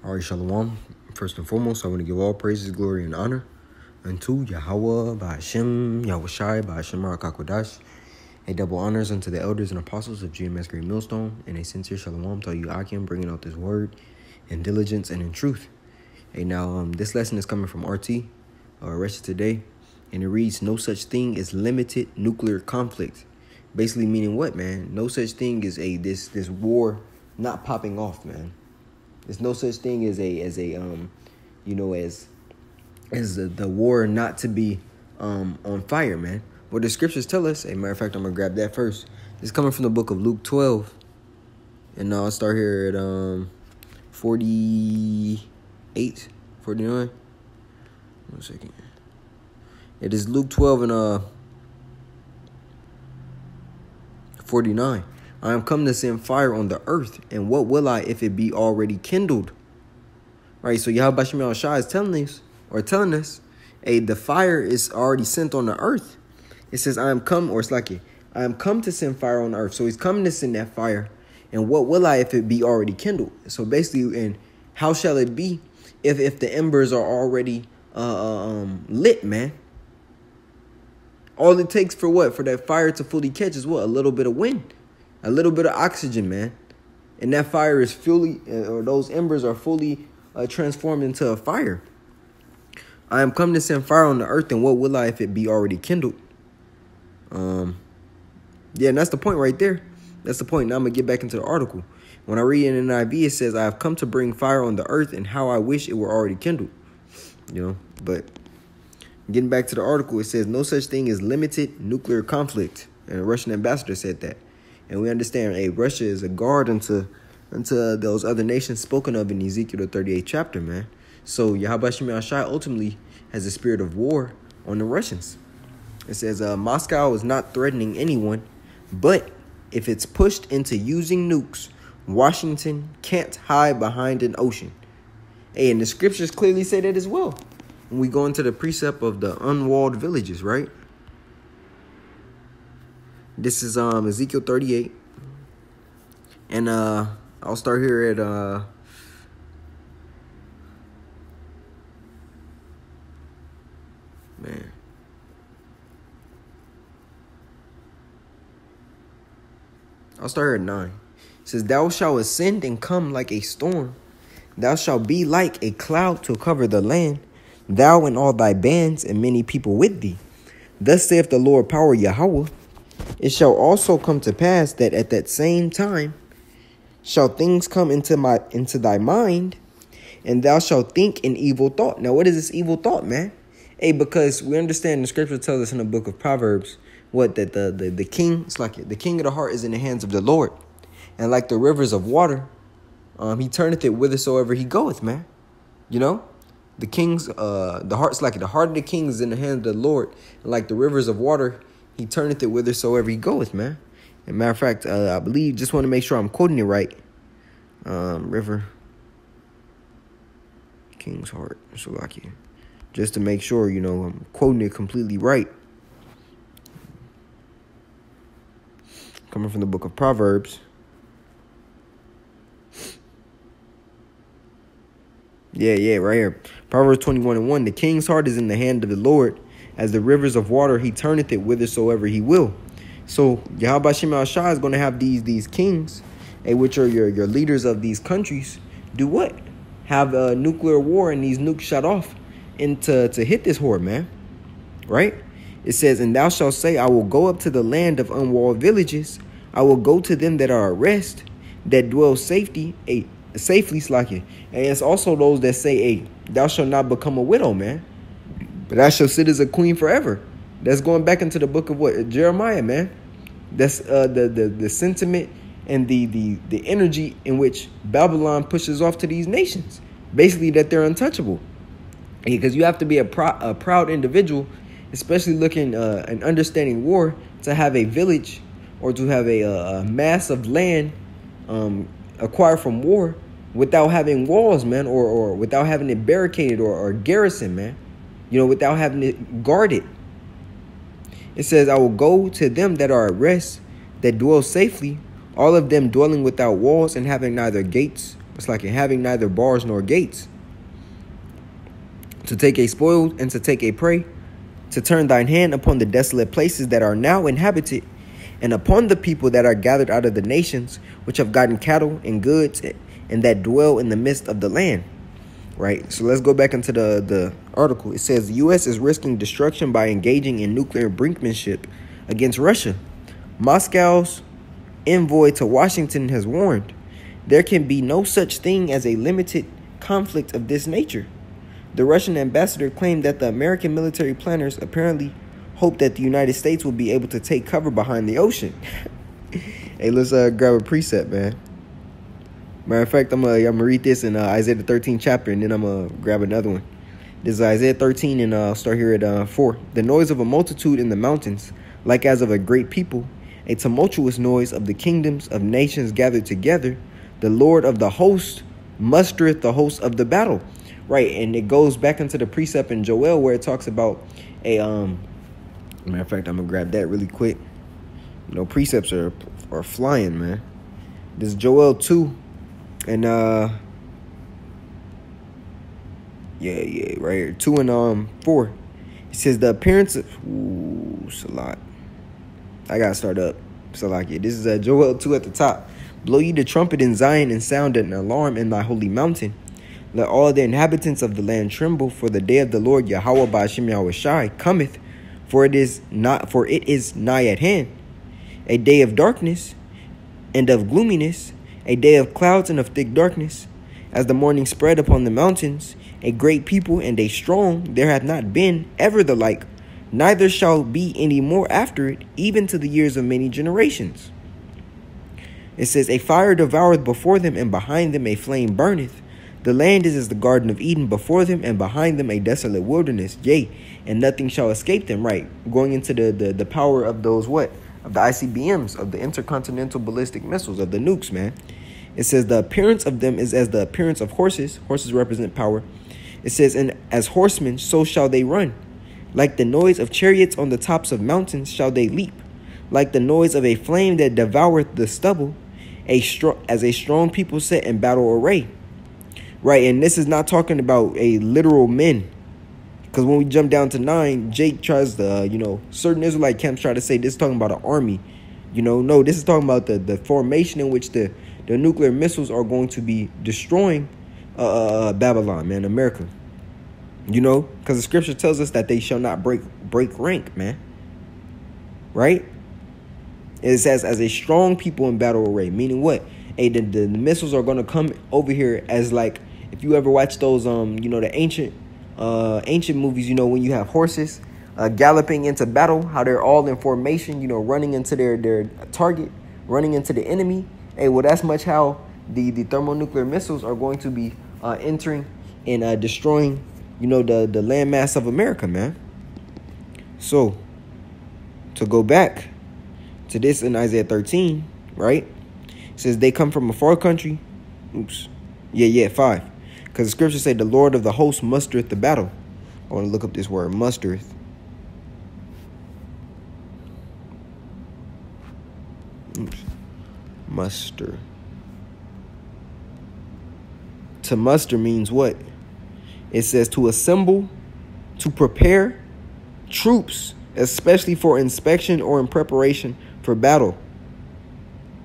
All right, Shalom. First and foremost, I want to give all praises, glory, and honor unto Yahweh, Ba'ashem, Yahushai, Ba'ashem, Rakakwadash. A double honors unto the elders and apostles of GMS Great Millstone, and a sincere Shalom to you, Akim, bringing out this word in diligence and in truth. Hey, now, this lesson is coming from RT, Rest Today, and it reads, no such thing as limited nuclear conflict. Basically meaning what, man? No such thing as this war not popping off, man. There's no such thing as the war not to be on fire, man. What the scriptures tell us, a matter of fact, I'm gonna grab that first. It's coming from the book of Luke 12, and I'll start here at 48, 49. 1 second. It is Luke 12 and 49. I am come to send fire on the earth, and what will I if it be already kindled? Right, so Yahweh Shem Shai is telling us, hey, the fire is already sent on the earth. It says, I am come to send fire on the earth. So he's coming to send that fire. And what will I if it be already kindled? So basically, and how shall it be if the embers are already lit, man? All it takes for what? For that fire to fully catch is what? A little bit of wind. A little bit of oxygen, man. And that fire is fully, or those embers are fully transformed into a fire. I am come to send fire on the earth, and what will I if it be already kindled? Yeah, and that's the point right there. That's the point. Now I'm going to get back into the article. When I read in NIV, it says, I have come to bring fire on the earth, and how I wish it were already kindled. You know, but getting back to the article, it says, no such thing as limited nuclear conflict. And a Russian ambassador said that. And we understand, hey, Russia is a guard unto those other nations spoken of in Ezekiel the 38th chapter, man. So Yahweh Shem Shai ultimately has a spirit of war on the Russians. It says Moscow is not threatening anyone, but if it's pushed into using nukes, Washington can't hide behind an ocean. Hey, and the scriptures clearly say that as well. When we go into the precept of the unwalled villages, right? This is Ezekiel 38. And I'll start here at man. I'll start here at 9. It says, thou shalt ascend and come like a storm. Thou shalt be like a cloud to cover the land, thou and all thy bands and many people with thee. Thus saith the Lord power Yahweh. It shall also come to pass that at that same time shall things come into thy mind, and thou shalt think an evil thought. Now, what is this evil thought, man? Hey, because we understand the scripture tells us in the book of Proverbs what that the king, it's like the king of the heart is in the hands of the Lord, and like the rivers of water, he turneth it whithersoever he goeth, man. You know, the king's the heart's like the heart of the king is in the hands of the Lord, and like the rivers of water, he turneth it whithersoever he goeth, man. And matter of fact, I believe, just want to make sure I'm quoting it right. River, king's heart, so like you, just to make sure, you know, I'm quoting it completely right. Coming from the book of Proverbs. Yeah, right here. Proverbs 21:1. The king's heart is in the hand of the Lord. As the rivers of water, he turneth it whithersoever he will. So Yahweh Shem Shai is going to have these kings, which are your leaders of these countries, do what? Have a nuclear war and these nukes shut off to hit this horde, man. Right? It says, and thou shalt say, I will go up to the land of unwalled villages. I will go to them that are at rest, that dwell safely, slacking. And it's also those that say, hey, thou shalt not become a widow, man, but I shall sit as a queen forever. That's going back into the book of what? Jeremiah, man. That's the sentiment and the energy in which Babylon pushes off to these nations. Basically that they're untouchable. Because you have to be a proud individual, especially looking and understanding war, to have a village or to have a mass of land acquired from war without having walls, man, or without having it barricaded or garrison, man. You know, without having it guarded. It says, I will go to them that are at rest, that dwell safely, all of them dwelling without walls and having neither gates It's like in having neither bars nor gates. To take a spoil and to take a prey, to turn thine hand upon the desolate places that are now inhabited, and upon the people that are gathered out of the nations, which have gotten cattle and goods, and that dwell in the midst of the land. Right? So let's go back into the article. It says the U.S. is risking destruction by engaging in nuclear brinkmanship against Russia. Moscow's envoy to Washington has warned there can be no such thing as a limited conflict of this nature. The Russian ambassador claimed that the American military planners apparently hope that the United States will be able to take cover behind the ocean. Hey, let's grab a precept, man. Matter of fact, I'm gonna read this in Isaiah the 13th chapter, and then I'm gonna grab another one. This is Isaiah 13, and I'll start here at 4. The noise of a multitude in the mountains, like as of a great people, a tumultuous noise of the kingdoms of nations gathered together. The Lord of the host mustereth the host of the battle. Right, and it goes back into the precept in Joel where it talks about a matter of fact, I'm gonna grab that really quick. You know, precepts are flying, man. This is Joel 2. And yeah, right here. 2 and 4. It says the appearance of Salat. I gotta start up. Salakia. This is Joel 2 at the top. Blow ye the trumpet in Zion and sound an alarm in thy holy mountain. Let all the inhabitants of the land tremble, for the day of the Lord Yahweh Ba'ashem Yahushai cometh, for it is nigh at hand. A day of darkness and of gloominess, a day of clouds and of thick darkness, as the morning spread upon the mountains, a great people and a strong, there hath not been ever the like, neither shall be any more after it, even to the years of many generations. It says, a fire devoureth before them, and behind them a flame burneth. The land is as the Garden of Eden, before them and behind them a desolate wilderness, yea, and nothing shall escape them. Right, going into the power of those what? Of the ICBMs, of the intercontinental ballistic missiles, of the nukes, man. It says the appearance of them is as the appearance of horses. Horses represent power. It says, and as horsemen, so shall they run. Like the noise of chariots on the tops of mountains shall they leap. Like the noise of a flame that devoureth the stubble, as a strong people set in battle array. Right, and this is not talking about a literal men. Because when we jump down to 9, Jake tries to, certain Israelite camps try to say this is talking about an army. No, this is talking about the formation in which the nuclear missiles are going to be destroying Babylon, man, America. Because the scripture tells us that they shall not break rank, man. Right? It says as a strong people in battle array, meaning what? Hey, the missiles are going to come over here as like, if you ever watch those, the ancient movies, when you have horses galloping into battle, how they're all in formation, running into their target, running into the enemy. Hey, well, that's much how the thermonuclear missiles are going to be entering and destroying, the landmass of America, man. So, to go back to this in Isaiah 13, right? It says they come from a far country. 5. Because the scripture say the Lord of the host mustereth the battle. I want to look up this word, mustereth. Muster. To muster means what? It says to assemble, to prepare troops, especially for inspection or in preparation for battle.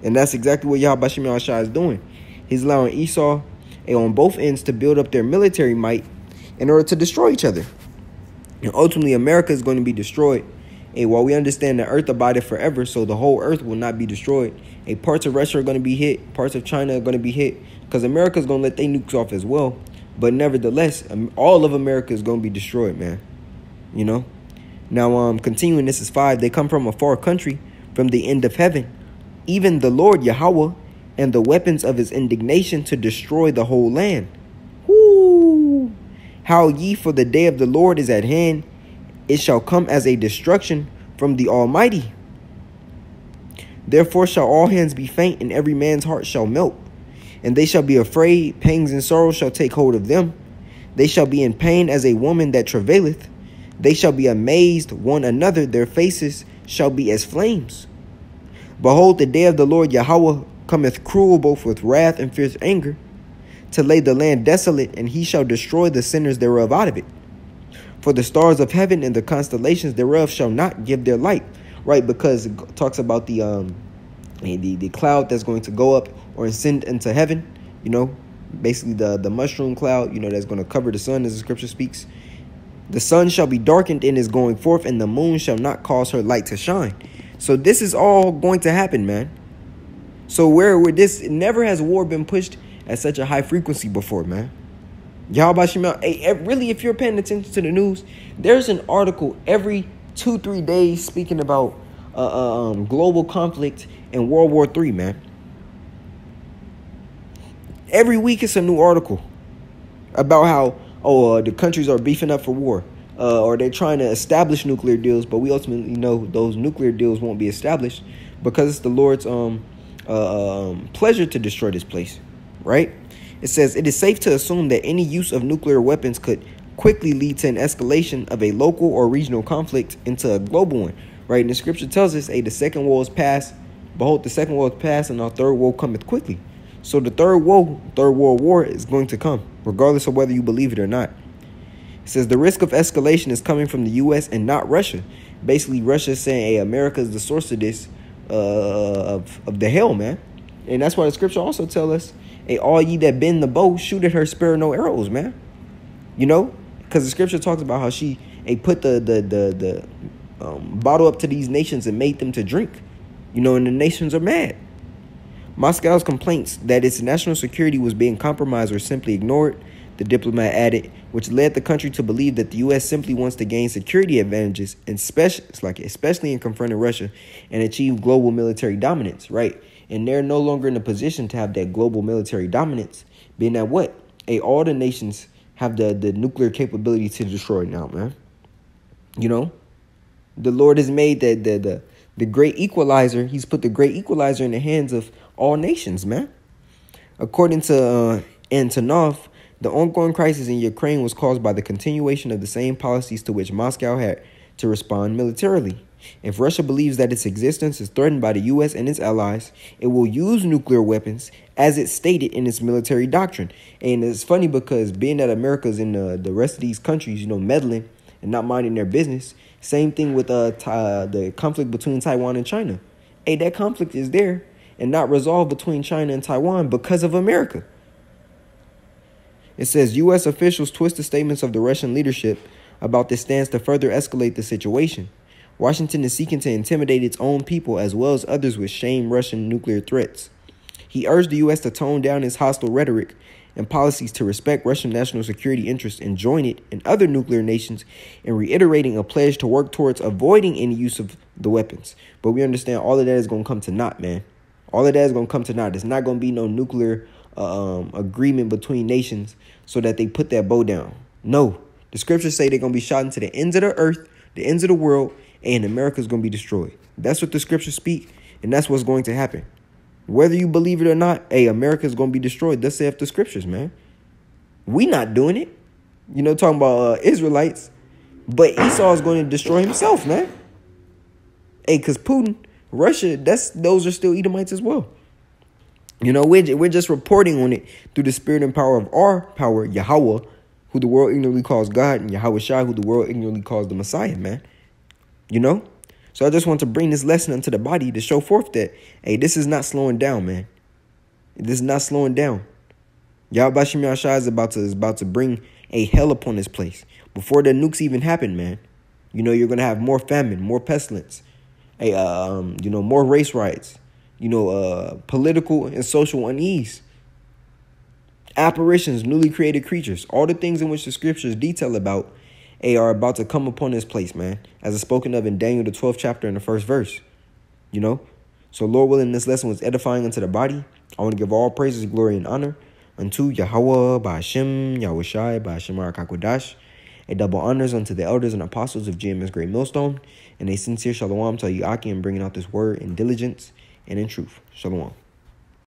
And that's exactly what Yahweh Ba'ashem Yahushai is doing. He's allowing Esau on both ends to build up their military might in order to destroy each other. And ultimately, America is going to be destroyed. And while we understand the earth abideth forever, so the whole earth will not be destroyed. Parts of Russia are going to be hit. Parts of China are going to be hit. Because America is going to let their nukes off as well. But nevertheless, all of America is going to be destroyed, man. Now, continuing, this is 5. They come from a far country, from the end of heaven. Even the Lord Yahweh, and the weapons of his indignation to destroy the whole land. Whoo! How ye, for the day of the Lord is at hand. It shall come as a destruction from the Almighty. Therefore shall all hands be faint, and every man's heart shall melt. And they shall be afraid, pangs and sorrows shall take hold of them. They shall be in pain as a woman that travaileth. They shall be amazed one another, their faces shall be as flames. Behold, the day of the Lord Yahweh cometh cruel, both with wrath and fierce anger. to lay the land desolate, and he shall destroy the sinners thereof out of it. For the stars of heaven and the constellations thereof shall not give their light. Right, because it talks about the cloud that's going to go up or ascend into heaven, you know, basically the mushroom cloud, you know, that's going to cover the sun, as the scripture speaks. The sun shall be darkened in his going forth, and the moon shall not cause her light to shine. So this is all going to happen, man. So where this, never has war been pushed at such a high frequency before, man. Yahweh Shema, really, if you're paying attention to the news, there's an article every 2-3 days speaking about global conflict and World War III, man. Every week it's a new article about how the countries are beefing up for war, or they're trying to establish nuclear deals, but we ultimately know those nuclear deals won't be established because it's the Lord's pleasure to destroy this place, right? It says it is safe to assume that any use of nuclear weapons could quickly lead to an escalation of a local or regional conflict into a global one, right? And the scripture tells us, the second woe is past. Behold, the second woe is past, and our third woe cometh quickly. So the third world war is going to come, regardless of whether you believe it or not. It says the risk of escalation is coming from the U.S. and not Russia. Basically, Russia is saying, hey, America is the source of this, of the hell, man. And that's why the scripture also tells us, hey, all ye that bend the bow, shoot at her, spare no arrows, man. You know, because the scripture talks about how she put the bottle up to these nations and made them to drink. You know, and the nations are mad. Moscow's complaints that its national security was being compromised were simply ignored, the diplomat added, which led the country to believe that the U.S. simply wants to gain security advantages, and especially in confronting Russia, and achieve global military dominance, right? And they're no longer in a position to have that global military dominance, being that what? All the nations have the nuclear capability to destroy now, man. You know? The Lord has made the great equalizer. He's put the great equalizer in the hands of all nations, man. According to Antonov, the ongoing crisis in Ukraine was caused by the continuation of the same policies to which Moscow had to respond militarily. If Russia believes that its existence is threatened by the U.S. and its allies, it will use nuclear weapons as it stated in its military doctrine. And it's funny because being that America's in the rest of these countries, you know, meddling and not minding their business. Same thing with the conflict between Taiwan and China. That conflict is there and not resolved between China and Taiwan because of America. It says U.S. officials twisted statements of the Russian leadership about this stance to further escalate the situation. Washington is seeking to intimidate its own people as well as others with shame Russian nuclear threats. He urged the U.S. to tone down its hostile rhetoric and policies to respect Russian national security interests and join it and other nuclear nations in reiterating a pledge to work towards avoiding any use of the weapons. But we understand all of that is going to come to naught, man. All of that is going to come to naught. There's not going to be no nuclear agreement between nations so that they put that bow down. No. The scriptures say they're going to be shot into the ends of the earth, the ends of the world, and America's going to be destroyed. That's what the scriptures speak, and that's what's going to happen. Whether you believe it or not, America's going to be destroyed. Thus saith the scriptures, man. We not doing it. You know, talking about Israelites. But Esau is going to destroy himself, man. Because Putin, Russia, those are still Edomites as well. You know, we're just reporting on it through the spirit and power of our power, Yahweh, who the world ignorantly calls God, and Yahweh Shai, who the world ignorantly calls the Messiah, man. You know? So I just want to bring this lesson into the body to show forth that, this is not slowing down, man. This is not slowing down. Yahweh Shem Yahshua is about to bring a hell upon this place. Before the nukes even happen, man. You know, you're going to have more famine, more pestilence, more race riots, political and social unease, apparitions, newly created creatures, all the things in which the scriptures detail about are about to come upon this place, man, as it's spoken of in Daniel, the 12th chapter and the 1st verse, you know. So Lord willing, this lesson was edifying unto the body. I want to give all praises, glory, and honor unto Yahweh, Ba'ashem, Yahweh Shai, Ba'ashem Arakakodash. A double honors unto the elders and apostles of GMS Great Millstone, and a sincere shalom to Yaki in bringing out this word in diligence and in truth. Shalom.